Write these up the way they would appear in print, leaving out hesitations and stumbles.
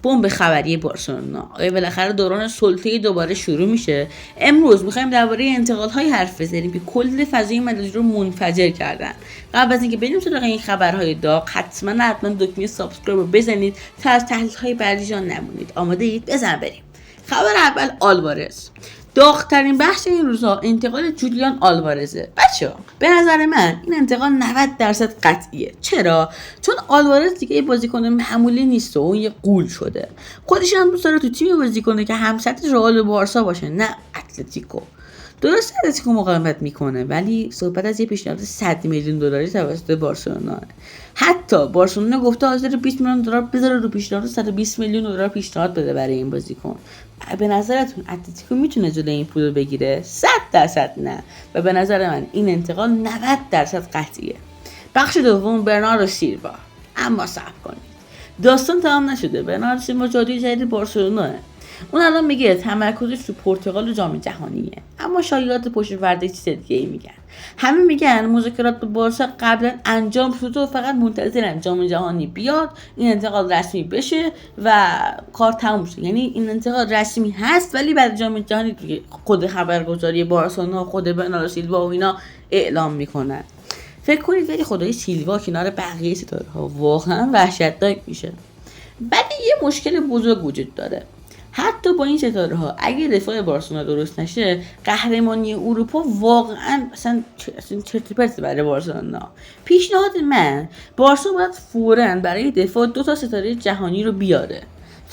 بمب خبری بارسلونا. بالاخره دوران سلطه‌ای دوباره شروع میشه. امروز میخوایم درباره انتقادهای حرف بزنیم که کل فضای مجازی رو منفجر کردن. قبل از اینکه بریم سراغ این خبرهای داغ، حتما دکمه سابسکرایب رو بزنید تا از تحلیل‌های بعدی جان نمونید. آماده اید؟ بزن بریم. خبر اول، آلوارز. داغ‌ترین بحث این روزها انتقال جولیان آلوارزه. بچه‌ها به نظر من این انتقال 90% قطعیه. چرا؟ چون آلوارز دیگه یه بازیکن معمولی نیست و اون یه غول شده. خودش هم دوست داره تو تیمی بازی کنه که همسطح رئال و بارسا باشه، نه اتلتیکو. درسته اتلتیکو مقاومت میکنه، ولی صحبت از یه پیشنهاد 100 میلیون دلاری توسط بارسلونا. حتی بارسلونا گفته حاضر 20 میلیون دلار بذاره رو پیشنهاد 120 میلیون دلار پیشنهاد بده برای این بازیکن. به نظرتون اتلتیکو میتونه جلوی این پول رو بگیره؟ 100% نه. و به نظر من این انتقال 90% قطعیه. بخش دوم، برناردو سیلوا. اما صبر کنید، داستان تمام نشده. برناردو سیلوا جادوی جدید بارسلوناه. اون الان میگه تمرکزش تو پرتغال و جام جهانیه، اما شایعات پشت پرده چیز دیگه‌ای میگن. همه میگن مذاکرات با بارسا قبلا انجام شده و فقط منتظرن جام جهانی بیاد این انتقال رسمی بشه و کار تموم شه. یعنی این انتقال رسمی هست ولی بعد جام جهانی دیگه خود خبرگزاری بارسلونا، خود برناردو سیلوا و اینا اعلام میکنن. فکر کنید ولی خدای سیلوا کنار بقیه ستاره‌ها واقعا وحشتناک میشه. ولی یه مشکل بزرگ وجود داره. حتی با این ستاره ها اگه دفاع بارسلونا درست نشه، قهرمانی اروپا واقعا اصلا چرت و پرت برای بارسلونا. پیشنهاد من، بارسا باید فوراً برای دفاع 2 ستاره جهانی رو بیاره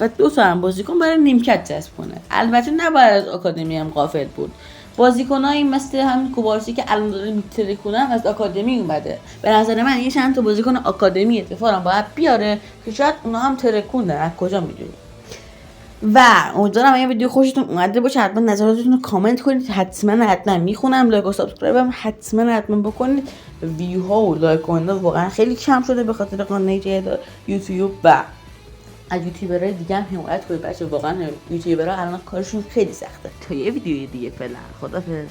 و 2 هم بازیکن برای نیمکت جذب کنه. البته نباید از آکادمی هم غافل بود. بازیکنایی مثل همین کوبارسی که الان داره میترکونن از آکادمی اومده. به نظر من یه چند تا بازیکن آکادمی دفاع هم باید بیاره که شاید اونا هم ترکوندن. از کجا میدونی؟ و امیدوارم این ویدیو خوشتون اومده باشه. حتما نظراتتون رو کامنت کنید. حتما میخونم. لایک و سابسکرایب هم حتما بکنید. ویو ها و لایک و اینا واقعا خیلی کم شده به خاطر قانونی یوتیوب و از یوتیوبرهای دیگه هم حمایت کنید بچه. واقعا یوتیوبرها الان کارشون خیلی سخته. تا یه ویدیوی دیگه فعلا خدافظ.